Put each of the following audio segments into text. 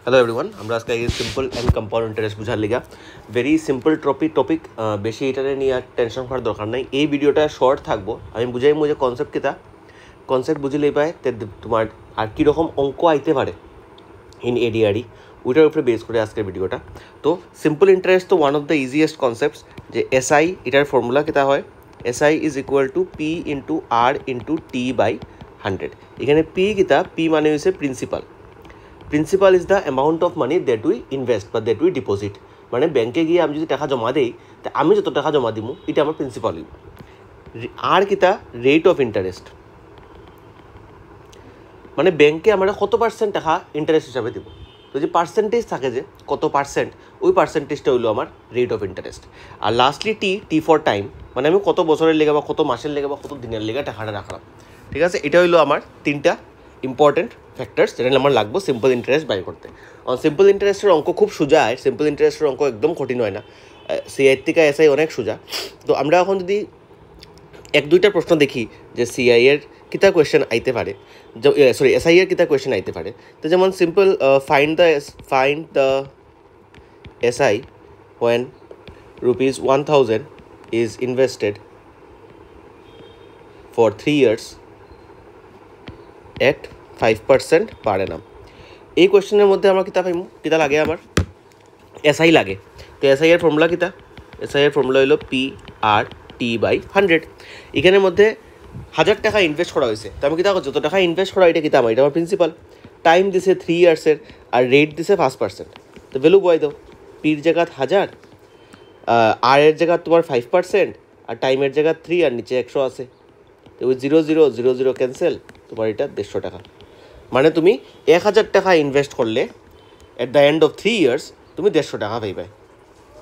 Hello everyone, আমরা আজকে simple and compound interest বুঝার লিগা ভেরি সিম্পল টপিক বেশি এটারে নিয়ে আর টেনশন করার দরকার নাই। এই ভিডিওটা শর্ট থাকবো, আমি বুঝাইমু যে কনসেপ্ট বুঝিলেই পায় তোমার আর কীরকম অঙ্ক আইতে পারে ইন এডিআরই, ওইটার উপরে বেস করে আজকের ভিডিওটা। তো সিম্পল ইন্টারেস্ট তো one of the easiest concepts. যে এসআই এটার ফর্মুলা কিতা হয়, SI is equal to P into R into T by 100। এখানে পি কিতা, পি মানে হচ্ছে principal is the amount of money that we invest বা দ্যাট উই ডিপোজিট। মানে ব্যাংকে গিয়ে আমি যদি টাকা জমা দিই, তা আমি যত টাকা জমা দিব এটা আমার প্রিন্সিপাল হইব। আর কিতা, রেট অফ ইন্টারেস্ট, মানে ব্যাংকে আমরা কত পার্সেন্ট টাকা ইন্টারেস্ট হিসাবে দিব। তো যে পার্সেন্টেজ থাকে যে কত পার্সেন্ট, ওই পার্সেন্টেজটা হইলো আমার রেট অফ ইন্টারেস্ট। আর লাস্টলি টি ফর টাইম, মানে আমি কত বছরের লেগে বা কত মাসের লেগে বা কত দিনের লেগে টাকাটা রাখলাম। ঠিক আছে, এটা হইলো আমার তিনটা ইম্পর্টেন্ট ফ্যাক্টরস যেটা আমার লাগবো সিম্পল ইন্টারেস্ট বাই করতে। সিম্পল ইন্টারেস্টের অঙ্ক খুব সোজা হয়, সিম্পল ইন্টারেস্টের অঙ্ক একদম কঠিন হয় না। সিআই থেকে এসআই অনেক সোজা। তো আমরা এখন যদি এক দুইটা প্রশ্ন দেখি যে সিআই এর কিতা কোয়েশ্চেন আইতে পারে, এসআই এর কিতা কোয়েশ্চেন আইতে পারে। তো যেমন simple find the SI when ₹1000 is invested for 3 years at 5% per annum। এই কোয়েশ্চেনের মধ্যে আমার কিতা লাগে, আমার এসআই লাগে। তো এসআই এর ফর্মুলা কিতা, এসআই এর ফর্মুলা হলো পি আর টি বাই 100। এখানের মধ্যে 1000 টাকা ইনভেস্ট করা হয়েছে। তো আমি কিতা যত টাকা ইনভেস্ট করা এটা কিতা, এটা আমার প্রিন্সিপাল। টাইম দিছে 3 ইয়ার্সের আর রেট দিছে 5%। তো ভ্যালু বয় দাও, পির জায়গা 1000, আর এর জায়গা তোমার 5% আর টাইমের জায়গা 3 আর নিচে 100 আছে। তো ওই 0 ক্যান্সেল, তোমার এটা 150 টাকা। মানে তুমি 1000 টাকা ইনভেস্ট করলে at the end of 3 years তুমি 150 টাকা পাইবে।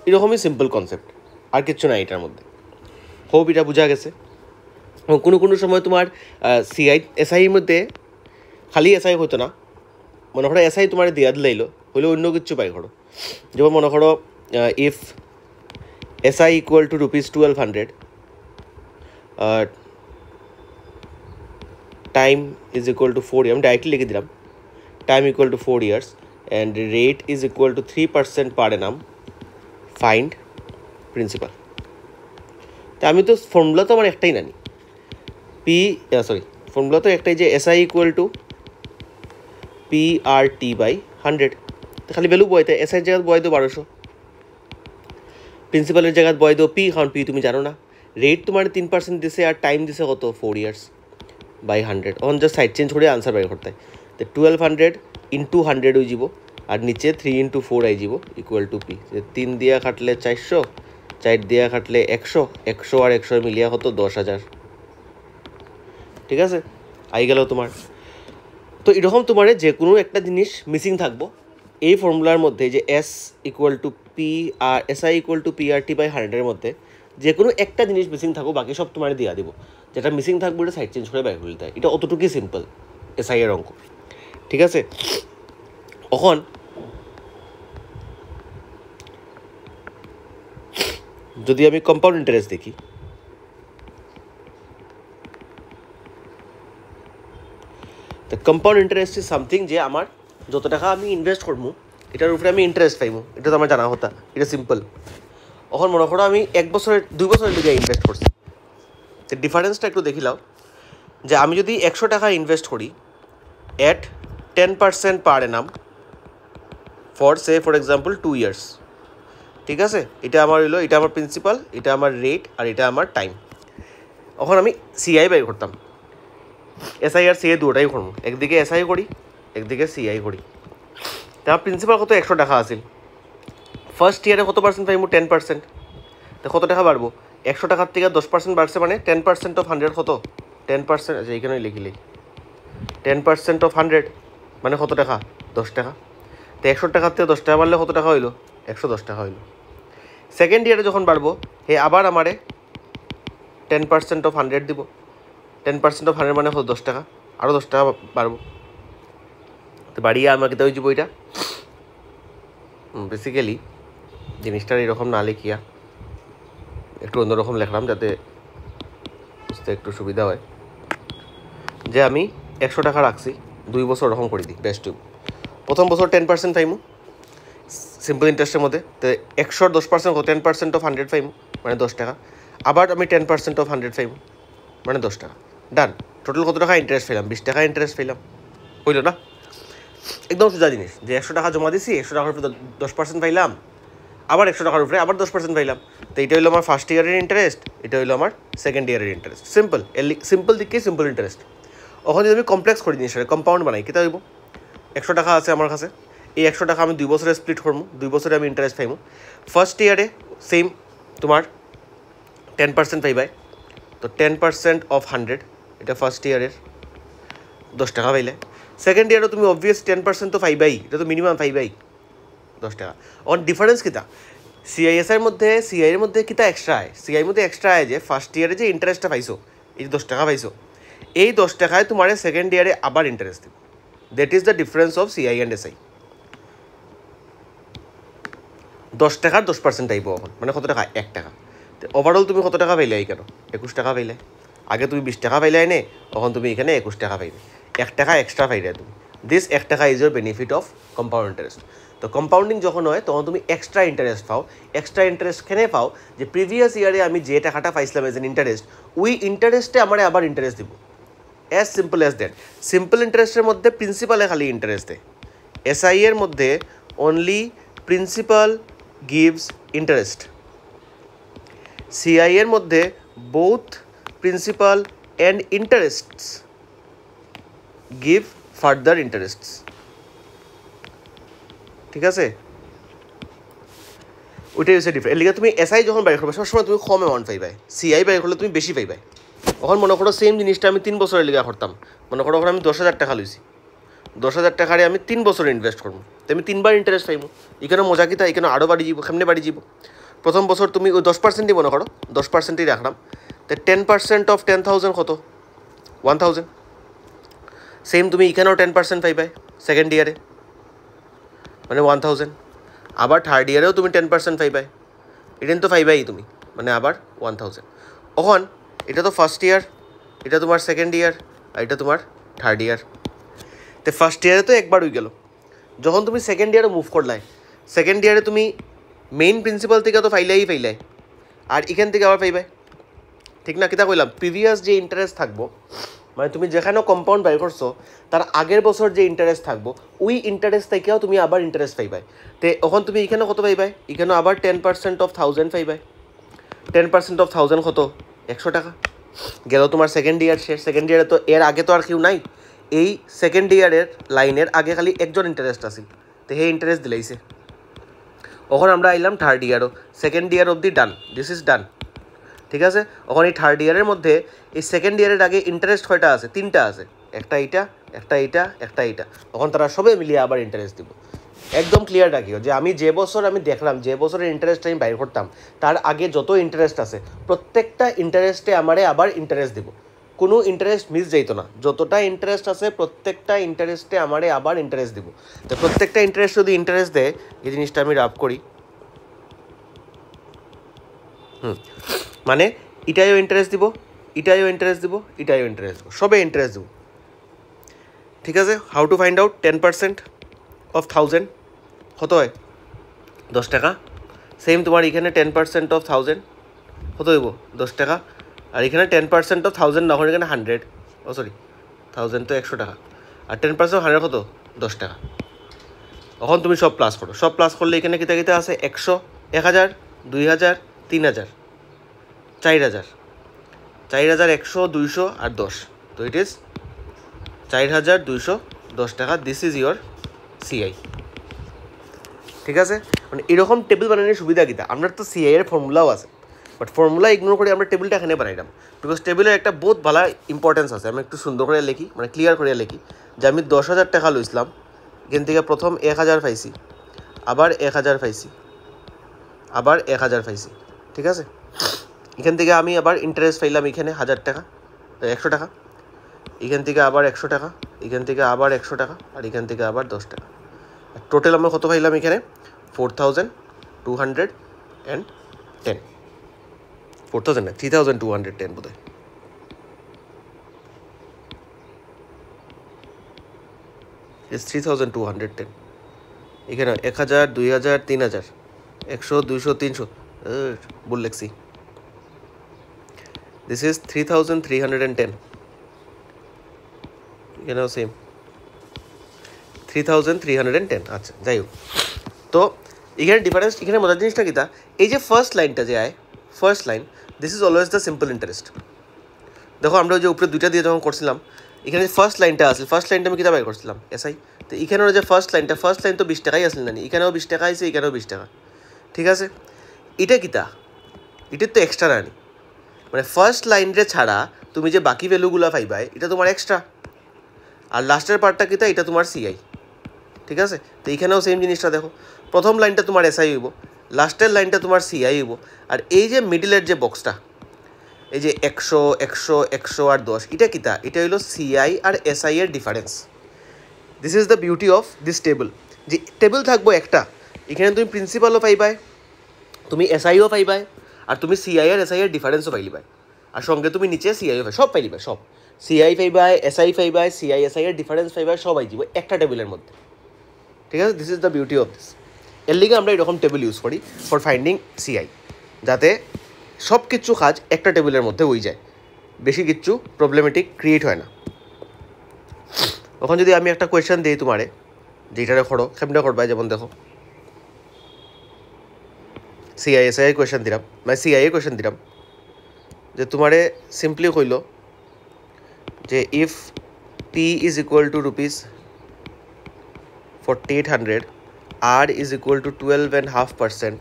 এরকমই সিম্পল কনসেপ্ট, আর কিচ্ছু নাই এটার মধ্যে। হোপ এটা বোঝা গেছে। কোনো সময় তোমার এসআইয়ের মধ্যে খালি এসআই হতো না, মনে করো এসআই তোমার দিয়া দিলাইলো হইলে অন্য কিছু পাই করো। যেমন মনে করো if SI equal two ₹1200, time is equal two 4 আমি ডাইরেক্টলি লিখে দিলাম, time equal to 4 years and rate is equal two 3% per annum, find principal. তা আমি তো ফর্মুলা তো আমার একটাই নানি, ফর্মুলা তো একটাই যে SI equal to P R T by 100। তো খালি ভ্যালু বয় দেয়, এসআইয়ের জায়গায় বয় দো 1200, প্রিন্সিপালের জায়গায় বয় দো পি, কারণ পি তুমি জানো না। রেট তোমার 3% দিছে আর টাইম দিছে কত 4 years বাই 100। এখন জাস্ট সাইড চেঞ্জ করে আনসার বাই করতে হয়। তো 1200 ইন্টু 100 হয়ে যাব আর নিচে 3 into 4 আই যাব ইকুয়াল টু পি। 3 দিয়া কাটলে 400, 4 দিয়া কাটলে 100, 100 আর 100 মিলিয়া কত 10,000। ঠিক আছে, আই গেল তোমার। তো এরকম তোমার যে কোনো একটা জিনিস মিসিং থাকবো এই ফর্মুলার মধ্যে, যে S equal to P R SI equal to P R T by 100-এর মধ্যে যে কোনো একটা জিনিস মিসিং থাকবো, বাকি সব তোমার দিয়া দিব। যেটা মিসিং থাকবো এটা সাইড চেঞ্জ করে বাইর করে দিতে হয়। এটা অতটুকুই সিম্পল এসআই এর অঙ্ক। ঠিক আছে, এখন যদি আমি কম্পাউন্ড ইন্টারেস্ট দেখি, তো কম্পাউন্ড ইন্টারেস্ট ইজ সামথিং যে আমার যত টাকা আমি ইনভেস্ট করবো এটার উপরে আমি ইন্টারেস্ট পাইবো, এটা তো আমার জানা হতা, এটা সিম্পল। এখন মনে করো আমি 2 বছরের দিকে ইনভেস্ট করছি। তো ডিফারেন্সটা একটু দেখিলাম, যে আমি যদি 100 টাকা ইনভেস্ট করি at 10% per annum for example 2 years। ঠিক আছে, এটা আমার হইলো, এটা আমার প্রিন্সিপাল, এটা আমার রেট আর এটা আমার টাইম। এখন আমি সিআই বাই করতাম, এসআই আর সিআই দুটাই করবো, একদিকে এসআই করি একদিকে সিআই করি। তা আমার প্রিন্সিপাল কত 100 টাকা আছিল, ফার্স্ট ইয়ারে কত পার্সেন্ট পাইবো 10%। তো কত টাকা বাড়বো, 100 টাকার থেকে 10% বাড়ছে, মানে 10% অফ 100 কত 10%। আচ্ছা এইখানে লিখিলি 10% অফ 100 মানে কত টাকা 10 টাকা। তো 100 টাকার থেকে 10 টাকা বাড়লে কত টাকা হইলো 110 টাকা হইলো। সেকেন্ড ইয়ারে যখন বাড়বো আবার আমারে 10% অফ 100 দিব, 10% অফ 100 মানে হলো 10 টাকা, আরও 10 টাকা বাড়বো। তো বাড়িয়ে আমাকে তো ওই যাব ওইটা বেসিক্যালি জিনিসটার এরকম না লিখিয়া একটু অন্যরকম লিখলাম যাতে বুঝতে একটু সুবিধা হয়। যে আমি 100 টাকা রাখছি 2 বছর ওরকম করে দিই বেস্ট। প্রথম বছর 10% পাইমু সিম্পল ইন্টারেস্টের মধ্যে, তো 100 10% 10% অফ 100 পাইমু মানে 10 টাকা, আবার আমি 10% অফ 100 পাইমু মানে 10 টাকা, ডান। টোটাল কত টাকা ইন্টারেস্ট পাইলাম? 20 টাকা ইন্টারেস্ট পাইলাম, হইল না? একদম সোজা জিনিস, যে 100 টাকা জমা দিছি, 100 টাকার উপরে 10% পাইলাম, আবার 100 টাকার উপরে আবার 10% পাইলাম, তো এটা হইলো আমার ফার্স্ট ইয়ারের ইন্টারেস্ট, এটা হইলো আমার সেকেন্ড ইয়ারের ইন্টারেস্ট। সিম্পল, সিম্পল দিকে সিম্পল ইন্টারেস্ট। ওখানে যদি আমি কমপ্লেক্স করি জিনিসটা, কম্পাউন্ড বানাই, কেটা হইব? 100 টাকা আছে আমার কাছে, এই 100 টাকা আমি 2 বছরে স্প্লিট করবো, 2 বছরে আমি ইন্টারেস্ট পাইমু। ফার্স্ট ইয়ারে সেম তোমার 10% পাইবাই, তো 10% অফ 100 এটা ফার্স্ট ইয়ারের 10 টাকা পাইলে। সেকেন্ড ইয়ারও তুমি অবভিয়াস 10% তো পাইবাই, এটা তো মিনিমাম পাইবাই 10 টাকা। অন ডিফারেন্স কিতা সিআইএসের মধ্যে, সিআইয়ের মধ্যে কিতা এক্সট্রা আয়, সিআইয়ের মধ্যে এক্সট্রা আয় যে ফার্স্ট ইয়ারে যে ইন্টারেস্টটা পাইছো, এই যে 10 টাকা পাইছো, এই 10 টাকায় তোমার সেকেন্ড ইয়ারে আবার ইন্টারেস্ট দিব। That is the difference of CI and SI. 10 টাকার 10% আইব এখন, মানে কত টাকা? 1 টাকা। তো ওভারঅল তুমি কত টাকা পাইলে? কেন 21 টাকা পাইলে। আগে তুমি 20 টাকা পাইলে নে, এখন তুমি এখানে 21 টাকা পাইবে, 1 টাকা এক্সট্রা পাইলে তুমি। দিস 1 টাকা is your benefit of compound interest. তো কম্পাউন্ডিং যখন হয় তখন তুমি এক্সট্রা ইন্টারেস্ট পাও। এক্সট্রা ইন্টারেস্ট কেনে পাও? যে প্রিভিয়াস ইয়ারে আমি যে টাকাটা পাইছিলাম এজ এন ইন্টারেস্ট, ওই ইন্টারেস্টে আমার আবার ইন্টারেস্ট দিব। As simple as that. Simple ইন্টারেস্টের মধ্যে প্রিন্সিপালে খালি ইন্টারেস্ট দেয়, এসআই এর মধ্যে only principal gives interest. CI এর মধ্যে both principal and interests give further interests. ঠিক আছে, ওইটাই হচ্ছে ডিফারেন্ট। এর লিগে তুমি এসআই যখন বাইর করবে সবসময় তুমি কম অ্যামাউন্ট পাইবাই, সিআই বাইর করলে তুমি বেশি পাইবাই। তখন মনে করো সেম জিনিসটা আমি 3 বছরের লিগে করতাম, মনে করো আমি 10,000 টাকা লইছি, 10,000 টাকারে আমি 3 বছরে ইনভেস্ট করবো, তো আমি 3 বার ইন্টারেস্ট পাইবো। এখানে মজা কিতা, এখানে আরও বাড়ি যাব, কেমনে বাড়ি যাব? প্রথম বছর তুমি ওই 10%ই মনে করো, 10%ই রাখলাম, তো 10% অফ 10,000 কত? 1,000। সেম তুমি এখানেও 10% পাইবাই সেকেন্ড ইয়ারে, মানে 1,000। আবার থার্ড ইয়ারেও তুমি 10% পাইবাই, এটা তো পাইবাই তুমি, মানে আবার 1,000। এখন এটা তো ফার্স্ট ইয়ার, এটা তোমার সেকেন্ড ইয়ার, আর এটা তোমার থার্ড ইয়ার। তো ফার্স্ট ইয়ারে তো একবার হয়ে গেল। যখন তুমি সেকেন্ড ইয়ারে মুভ করলাই, সেকেন্ড ইয়ারে তুমি মেইন প্রিন্সিপাল থেকে তো পাইলাই, আর এখান থেকে আবার পাইবাই, ঠিক না? কিতা কইলাম, প্রিভিয়াস যে ইন্টারেস্ট থাকবো, মানে তুমি যেখানেও কম্পাউন্ড বাই করছো তার আগের বছর যে ইন্টারেস্ট থাকবো, ওই ইন্টারেস্ট থেকেও তুমি আবার ইন্টারেস্ট পাইবাই। তো এখন তুমি এখানে কত পাইবাই? এখানেও আবার 10% অফ 1,000 পাইবাই। 10% অফ 1,000 কত? 100 টাকা। গেল তোমার সেকেন্ড ইয়ার শেষ। সেকেন্ড ইয়ারে তো এর আগে তো আর কেউ নাই, এই সেকেন্ড ইয়ারের লাইনের আগে খালি একজন ইন্টারেস্ট আসিল, তো সেই ইন্টারেস্ট দিলাইছে। এখন আমরা আইলাম থার্ড ইয়ারও, সেকেন্ড ইয়ার অবধি ডান, দিস ইজ ডান। ঠিক আছে, এখন এই থার্ড ইয়ারের মধ্যে এই সেকেন্ড ইয়ারের আগে ইন্টারেস্ট কয়টা আছে? 3টা আছে, একটা এইটা, একটা এইটা, একটা এইটা। তখন তারা সবে মিলিয়ে আবার ইন্টারেস্ট দিব। একদম ক্লিয়ার রাখিও যে আমি যে বছর আমি দেখলাম, যে বছরের ইন্টারেস্ট আমি বাইর করতাম, তার আগে যত ইন্টারেস্ট আছে প্রত্যেকটা ইন্টারেস্টে আমারে আবার ইন্টারেস্ট দিব, কোনো ইন্টারেস্ট মিস যাইতো না। যতটা ইন্টারেস্ট আছে প্রত্যেকটা ইন্টারেস্টে আমারে আবার ইন্টারেস্ট দিব। তো প্রত্যেকটা ইন্টারেস্ট যদি ইন্টারেস্ট দেয়, এই জিনিসটা আমি রাফ করি, মানে এটাইও ইন্টারেস্ট দিব, এটাইও ইন্টারেস্ট দিব, এটাইও ইন্টারেস্ট দিব, সবে ইন্টারেস্ট দিব। ঠিক আছে, how to find out? 10% of 1,000 কত হয়? 10 টাকা। সেম তোমার এখানে 10% অফ 1,000 কত হইব? 10 টাকা। আর এখানে 10% অফ 1,000 না, এখানে 100, ও সরি 1,000 তো 100 টাকা, আর 10% অফ 100 কত? 10 টাকা। এখন তুমি সব প্লাস করো, সব প্লাস করলে এখানে কিতা কিতা আছে? 100, 1,000, 2,000, 3,000, 4,000, 4,000, 100, 200 আর 10, তো ইট ইজ 4,210 টাকা। This is your CI. ঠিক আছে, মানে এরকম টেবিল বানানোর সুবিধা কিতা, আপনার তো সিআই এর ফর্মুলাও আছে, বাট ফর্মুলা ইগনোর করে আমরা টেবিলটা এখানে বানাইলাম, বিকজ টেবিলের একটা বহুত ভালো ইম্পর্টেন্স আছে। আমি একটু সুন্দর করে লিখি, মানে ক্লিয়ার করে লিখি, যে আমি 10,000 টাকা লইছিলাম, এখান থেকে প্রথম 1,000 পাইছি, আবার 1,000 পাইছি, আবার 1,000 পাইছি। ঠিক আছে, এখান থেকে আমি আবার ইন্টারেস্ট পাইলাম এখানে 1,000 টাকা, 100 টাকা, এখান থেকে আবার 100 টাকা, এখান থেকে আবার 100 টাকা, আর এখান থেকে আবার 10 টাকা। টোটাল আমরা কত পাইলাম এখানে? 4,210, 4,000 না 3,210 বোধ হয়। It's 3,210। এখানে 1000 2000 3000 100 200 300 ভুল লিখছি দিস ইজ 3310 এখানেও সেম 3310 আচ্ছা যাই হোক তো এখানে ডিফারেন্স এখানে মজার জিনিসটা কিতা এই যে ফার্স্ট লাইনটা যে আয় first line this is always the simple interest দেখো আমরা যে উপরে দুইটা দিয়ে যখন করছিলাম এখানে যে ফার্স্ট লাইনটা আসলে ফার্স্ট লাইনটা আমি কিতা বাই করছিলাম এসআই তো এখানেও যে ফার্স্ট লাইন তো 20 টাকাই আসলে না এখানেও 20 টাকা আছে এখানেও 20 টাকা ঠিক আছে এটা কিতা এটার তো এক্সট্রা রানি মানে ফার্স্ট লাইনরে ছাড়া তুমি যে বাকি ভ্যালুগুলো পাইবাই এটা তোমার এক্সট্রা আর লাস্টের পার্টটা কিতা এটা তোমার সিআই ঠিক আছে তো এইখানেও সেম জিনিসটা দেখো প্রথম লাইনটা তোমার এসআই হইব লাস্টের লাইনটা তোমার সিআই হইব আর এই যে মিডিলের যে বক্সটা এই যে 100 100 100 আর 10 এটা কিতা এটা হইলো সিআই আর এসআই এর difference this is the beauty of this table যে টেবল থাকবো একটা এখানে তুমি প্রিন্সিপালও পাইবাই তুমি এসআইও পাইবাই আর তুমি সিআই আর এসআই এর ডিফারেন্সও পাইলিবাই আর সঙ্গে তুমি নিচে সিআইও পাই সব পাইলিবাই সব সিআই পাইবাই এসআই পাইবাই সিআই এসআই এর ডিফারেন্স পাইবাই সব আই যাব একটা টেবিলের মধ্যে ঠিক আছে this is the beauty of this এর লিগে আমরা এরকম টেবিল ইউজ করি ফর ফাইন্ডিং সিআই যাতে সব কিছু কাজ একটা টেবিলের মধ্যে হয়ে যায় বেশি কিচ্ছু প্রবলেমেটিক ক্রিয়েট হয় না তখন যদি আমি একটা কোয়েশ্চেন দিই তোমারে যেটারে করো কেমনে করবাই যেমন দেখো সিআই কোয়েশ্চেন দিলাম মানে সিআই কোয়েশ্চেন দিলাম যে তোমারে সিম্পলি কইল যে if P is equal two rupees 4800 R is equal to 12.5%,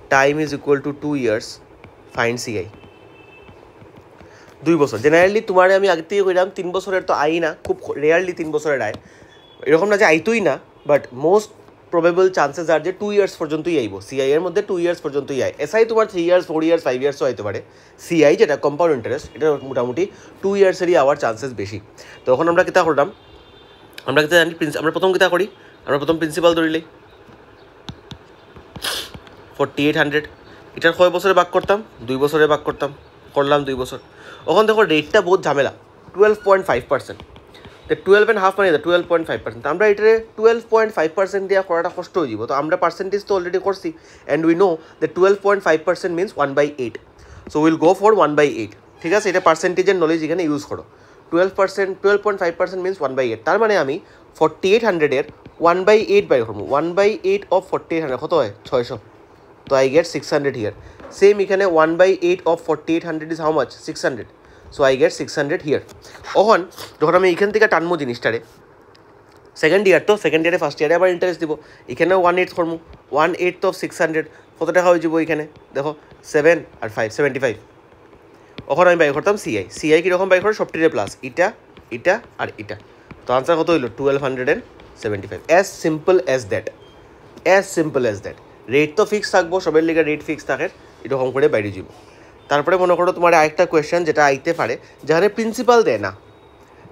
time is equal to 2 years, find CI 2 বছর জেনারেলি তোমারে আমি আগে থেকে কইলাম 3 বছরের তো আই না খুব রেয়ারলি 3 বছরের আয় এরকম না যে আইতোই না বাট মোস্ট প্রবেবল চান্সেস আর যে 2 ইয়ার্স পর্যন্তই আইব সিআই এর মধ্যে 2 ইয়ার্স পর্যন্তই আয় এসআই তোমার 3 ইয়ার্স 4 ইয়ার্স 5 ইয়ার্সও আইতে পারে সিআই যেটা কম্পাউন্ড ইন্টারেস্ট এটা মোটামুটি 2 ইয়ার্সেরই আওয়ার চান্সেস বেশি তখন আমরা কিতা করলাম আমরা কিতা জানি আমরা প্রথম কিতা করি আমরা প্রথম প্রিন্সিপাল ধরিলেই 4800 এটার কয় বছরে ভাগ করতাম 2 বছরে ভাগ করতাম করলাম 2 বছর ওখান দেখো রেটটা বহুত ঝামেলা 12.5% তো 12.5 মানে 12.5% আমরা এটারে 12.5% দিয়ে করাটা কষ্ট হয়ে যাব তো আমরা পার্সেন্টেজ তো অলরেডি করছি and we know the 12.5% means 1/8 so will go for 1/8 ঠিক আছে এটা পার্সেন্টেজের নলেজ এখানে ইউজ করো 12.5% মিনস 1/8 তার মানে আমি 4800 এর 1/8 বাই করবো 1/8 অফ 4800 কত হয় 600 তো আই গেট 600 হিয়ার সেম এখানে 1/8 of 4800 is how much 600 so I get 600 here ওখন যখন আমি এখান থেকে টানবো জিনিসটারে সেকেন্ড ইয়ার তো সেকেন্ড ইয়ারে ফার্স্ট ইয়ারে আবার ইন্টারেস্ট দিব এখানেও 1/8 করবো 1/8 অফ 600 কত টাকা হয়ে যাবো এখানে দেখো 7 আর 5 75 ওখানে আমি বাই করতাম সিআই কীরকম বাই করে সবটিরে প্লাস এটা এটা আর এটা তো আনসার কত হইলো 1275 as simple as that rate তো ফিক্স থাকবো সবের লিগে রেট ফিক্স থাকে এরকম করে বাইরে যাব তারপরে মনে করো তোমার আরেকটা কোয়েশ্চেন যেটা আইতে পারে যেখানে প্রিন্সিপাল দেয় না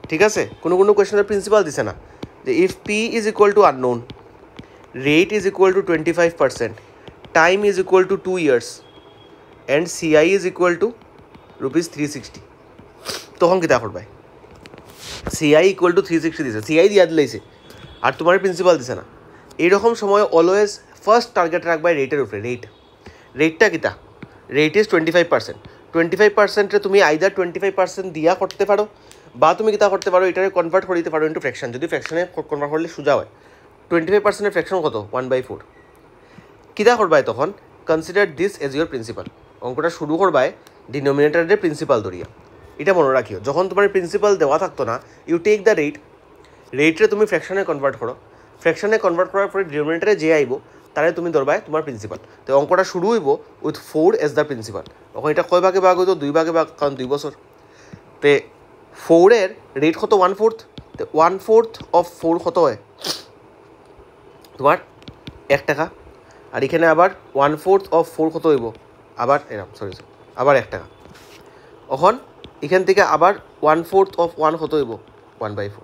ঠিক আছে কোনো কোয়েশ্চেনের প্রিন্সিপাল দিছে না যে if P is equal to unknown rate is equal two 25% time is equal two 2 years and CI is equal two rupees 360 তখন কিতা করবাই সিআই ইকুয়াল টু 360 দিছে সিআই দিয়া দিলাইছে আর তোমার প্রিন্সিপাল দিছে না এইরকম সময় অলওয়েজ ফার্স্ট টার্গেট রাখবাই রেটের উপরে রেটটা কিতা রেট ইজ 25% তুমি আইদার 25% দিয়া করতে পারো বা তুমি কিতা করতে পারো এটারে কনভার্ট করে দিতে পারো ইন্টু ফ্র্যাকশন যদি ফ্র্যাকশনে কনভার্ট করলে সোজা হয় 25% ফ্র্যাকশন কত 1/4 কিতা করবাই তখন consider this as your principal অঙ্কটা শুরু করবাই ডিনোমিনেটরের প্রিন্সিপাল ধরিয়া এটা মনে রাখিও যখন তোমার প্রিন্সিপাল দেওয়া থাকতো না ইউ টেক দ্য রেটরে তুমি ফ্র্যাকশনে কনভার্ট করো ফ্র্যাকশনে কনভার্ট করার পরে ডিনোমিনেটরে যে আইব তাহলে তুমি ধরবাই তোমার প্রিন্সিপাল তো অঙ্কটা শুরু হইব উইথ 4 এজ দ্য প্রিন্সিপাল তখন এটা কয় ভাগে ভাগ হইতো 2 ভাগে ভাগ কারণ 2 বছর তে 4 এর রেট কত 1/4 তো 1/4 অফ 4 কত হয় তোমার 1 টাকা আর এখানে আবার 1/4 অফ 4 কত হইব আবার এরকম আবার 1 টাকা এখন এখান থেকে আবার 1/4 অফ 1 কত হইব 1/4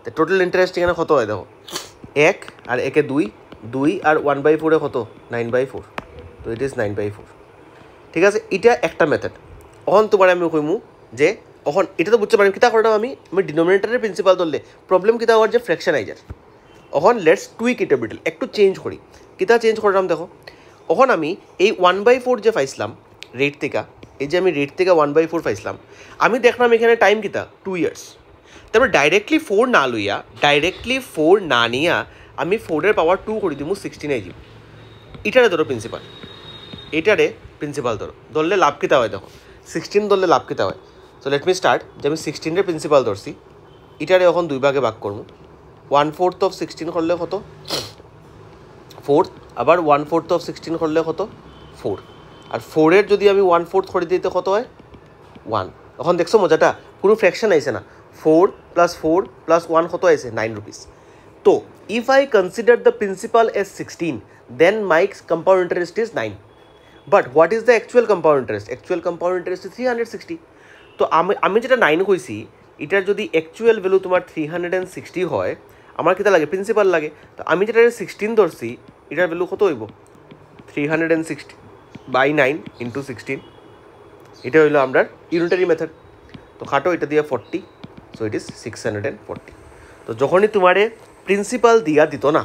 তো টোটাল ইন্টারেস্ট এখানে কত হয় দেখো 1 আর 1 এ 2 আর 1/4 কত 9/4 তো ইট ইজ 9/4 ঠিক আছে এটা একটা মেথড এখন তোমার আমি কইমু যে এখন এটা তো বুঝতে পারি কিতা করলাম আমি ডিনোমিনেটরের প্রিন্সিপাল ধরলে প্রবলেম কিতা হওয়ার যে ফ্র্যাকশন আইজার এখন লেটস টুইক ইট বিটল, একটু চেঞ্জ করি। কিতা চেঞ্জ করলাম দেখো, এখন আমি এই 1/4 যে পাইছিলাম রেট থেকে, এই যে আমি রেট থেকে 1/4 পাইছিলাম, আমি দেখলাম এখানে টাইম কিতা 2 ইয়ার্স। তারপর ডাইরেক্টলি 4 না লইয়া, ডাইরেক্টলি 4 না নিয়া আমি 4-এর পাওয়ার 2 করে দিব 16 যাব। এটারে ধরো প্রিন্সিপাল, এটারে প্রিন্সিপাল ধরলে লাভ কিতা হয় দেখো, 16 ধরলে লাভ কিতা হয়। সো লেট মি স্টার্ট, যে আমি 16-এর প্রিন্সিপাল ধরছি, এটারে এখন 2 ভাগে ভাগ করবো। 1/4 of 16 করলে কত 4, আবার 1/4 of 16 করলে কত 4, আর 4-এর যদি আমি 1/4 করে দিতে কত হয় 1। এখন দেখছো মজাটা, কোনো ফ্র্যাকশন আইছে না, 4 + 4 + 1 কত আইছে 9 রুপিস। তো if I consider the principal as 16, then my compound interest is 9, but what is the actual compound interest? Actual compound interest is 360। তো আমি যেটা 9 কইছি, এটার যদি অ্যাকচুয়াল ভ্যালু তোমার 360 হয়, আমার কিতা লাগে প্রিন্সিপাল লাগে। তো আমি যেটা 16 ধরছি, এটার ভ্যালু কত হইব 360/9 × 16। এটা হইলো আমরা ইউনিটারি মেথড। তো খাটো এটা দিয়ে 40, সো ইট ইজ 640। তো যখনই তোমারে প্রিন্সিপাল দিয়া দিত না,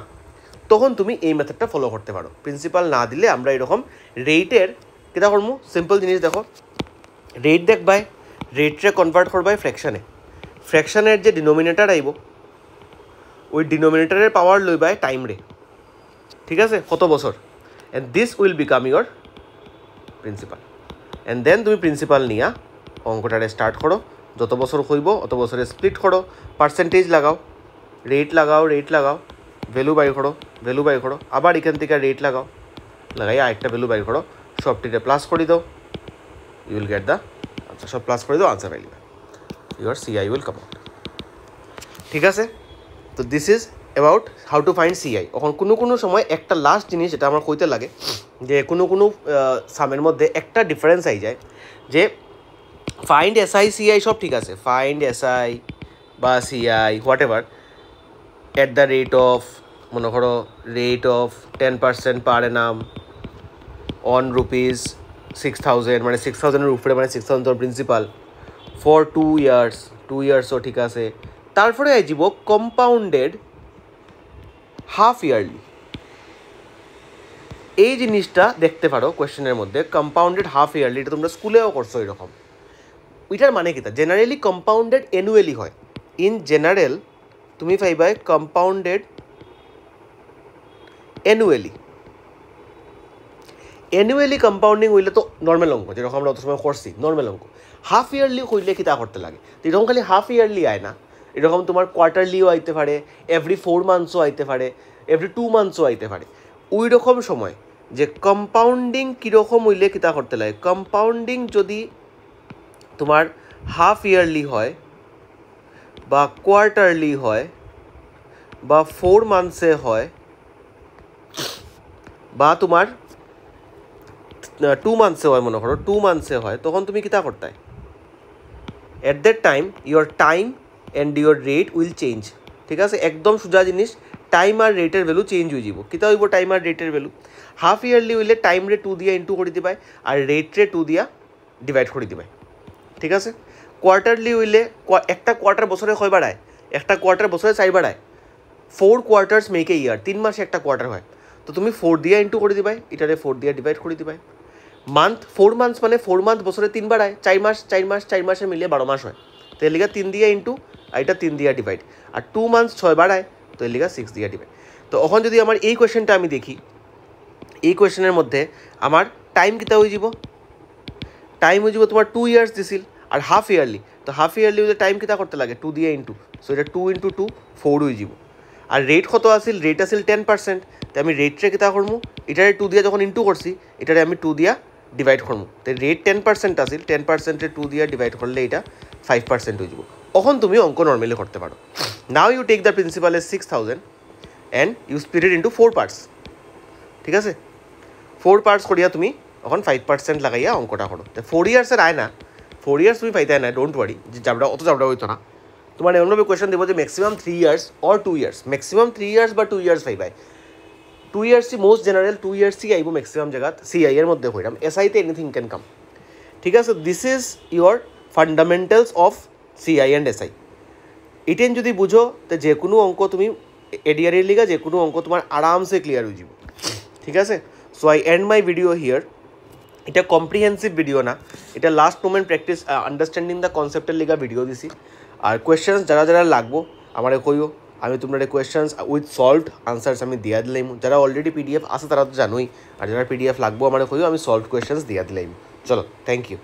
তখন তুমি এই মেথডটা ফলো করতে পারো। প্রিন্সিপাল না দিলে আমরা এরকম রেটের কিতা করবো, সিম্পল জিনিস দেখো, রেট দেখবাই, রেটরে কনভার্ট করবাই ফ্র্যাকশানে, ফ্র্যাকশানের যে ডিনোমিনেটার আইব, ওই ডিনোমিনেটারের পাওয়ার লইবাই টাইম রে, ঠিক আছে, কত বছর, and this will become your principal. And then তুমি প্রিন্সিপাল নিয়া অঙ্কটারে স্টার্ট করো, যত বছর হইব অত বছরে স্প্লিট করো, পার্সেন্টেজ লাগাও, রেট লাগাও, ভ্যালু বাই করো, আবার এখান থেকে রেট লাগাও, লাগাই আরেকটা ভ্যালু বাই করো, সবটিতে প্লাস করে দাও, you will get the answer. সব প্লাস করে দাও, আনসার পাইলে your CI will come out. ঠিক আছে, তো this is about how to find CI। এখন কোনো সময় একটা লাস্ট জিনিস যেটা আমার কইতে লাগে, যে কোনো সামের মধ্যে একটা ডিফারেন্স আই যায়, যে ফাইন্ড SI CI সব ঠিক আছে, ফাইন্ড SI বা CI what ever at the rate of, মনে করো rate of 10% per Anam on ₹6,000, মানে 6,000-এর উপরে, মানে 6,000 তোর প্রিন্সিপাল, ফর 2 ইয়ার্সও ঠিক আছে। তারপরে আইব কম্পাউন্ডেড হাফ ইয়ারলি, এই জিনিসটা দেখতে পারো কোয়েশ্চেনের মধ্যে, কম্পাউন্ডেড হাফ ইয়ারলি, এটা তোমরা স্কুলেও করছো এরকম। ওইটার মানে কি, জেনারেলি কম্পাউন্ডেড অ্যানুয়ালি হয়, ইন জেনারেল তুমি পাইবাই কম্পাউন্ডেড অ্যানুয়ালি কম্পাউন্ডিং হইলে তো নর্মাল অঙ্ক, যেরকম আমরা অত সময় করছি নর্মাল অঙ্ক। হাফ ইয়ারলি হইলে কি তা করতে লাগে, তো এরকম খালি হাফ ইয়ারলি আয় না, এরকম তোমার কোয়ার্টারলিও আইতে পারে, এভরি 4 মান্থসও আইতে পারে, এভরি 2 মান্থসও আইতে পারে। ওই রকম সময় যে কম্পাউন্ডিং কীরকম হইলে কি তা করতে লাগে, কম্পাউন্ডিং যদি তোমার হাফ ইয়ারলি হয় বা কোয়ার্টারলি হয় বা 4 মান্থসে হয় বা তোমার 2 মান্থসে হয়, মনে করো 2 মান্থসে হয়, তখন তুমি কিতা করতে হয়, at that time your time and your rate will change. ঠিক আছে, একদম সোজা জিনিস, টাইম আর রেটের ভ্যালু চেঞ্জ হয়ে যাব। কিতা হইব টাইম আর রেটের ভ্যালু, হাফ ইয়ারলি হইলে টাইম রে 2 দিয়া ইন্টু করে দিবাই, আর রেট রে 2 দিয়া ডিভাইড করে দিবাই। ঠিক আছে, কোয়ার্টারলি হইলে একটা কোয়ার্টার বছরে কয় বাড়ায়, একটা কোয়ার্টার বছরে 4 বাড়ায়, 4 কোয়ার্টার্স মেক এ ইয়ার, 3 মাসে একটা কোয়ার্টার হয়, তো তুমি 4 দিয়া ইন্টু করে দিবাই, এটারে 4 দিয়া ডিভাইড করে দিবাই। মান্থ 4 মান্থস মানে 4 মান্থ বছরে 3 বাড়ায়, 4 মাসে মিলিয়ে 12 মাস হয়, তো এর লিগা 3 দিয়া ইন্টু, আর এটা 3 দিয়া ডিভাইড, আর 2 মান্থস 6 বাড়ায়, তো এর লিগা 6 দিয়া ডিভাইড। তো এখন যদি আমার এই কোয়েশ্চেনটা আমি দেখি, এই কোয়েশ্চেনের মধ্যে আমার টাইম কিতা হয়ে যাব, টাইম হয়ে যাব তোমার 2 ইয়ার্স দিছিল, আর হাফ ইয়ারলি, তো হাফ ইয়ারলি হলে টাইম কিতা করতে লাগে 2 দিয়ে ইন্টু, সো এটা 2 × 2 4 হয়ে যাব। আর রেট কত আসিল, রেট আসিল 10%, তো আমি রেটরে কিতা করবো, এটারে 2 দিয়া যখন ইন্টু করছি, এটারে আমি 2 দিয়া ডিভাইড করবো, তো রেট 10% আসিল, 10%-এ 2 দিয়া ডিভাইড করলে এটা 5% হয়ে যাব। তখন তুমি অঙ্ক নর্মালি করতে পারো। Now you take the principal as 6,000 and you split it into 4 parts. ঠিক আছে, 4 পার্টস করিয়া তুমি এখন 5% লাগাইয়া অঙ্কটা করো। তো 4 ইয়ার্সের আয় না, 4 ইয়ার্স তুমি পাইতে না, ডোন্ট ওয়ারি, যে জাবড়া অত জাবড়া হইতো না। তোমার এমনভাবে কোয়েশ্চেন দেবো যে maximum 3 years or 2 years, maximum 3 years বা 2 ইয়ার্স পাইবাই। 2 ইয়ার্সই মোস্ট জেনারেল, 2 ইয়ার্সই আইব ম্যাক্সিমাম জায়গাত, CI এর মধ্যে হইলাম, SI তে এনিথিং ক্যান কাম। ঠিক আছে, this is your fundamentals of CI and SI। এটেন যদি বুঝো তো যে কোনো অঙ্ক তুমি এডিআরের লিগা যে কোনো অঙ্ক তোমার আরামসে ক্লিয়ার হয়ে যাব, ঠিক আছে। So I end my video here. এটা কম্প্রিহেন্সিভ ভিডিও না, এটা last moment practice understanding the কনসেপ্টের লিগা ভিডিও দিছি। আর কোয়েশ্চেন্স যারা যারা লাগবো আমার কইও, আমি তোমরা কোয়েশ্চেন্স উইথ সলভড আনসার্স আমি দিয়া দিলাম। যারা অলরেডি পিডিএফ আছে তারা তো জানোই, আর যারা পিডিএফ লাগবো আমার কইও, আমি সলভড কোয়েশ্চেন্স দিয়া দিলাম। চলো, থ্যাংক ইউ।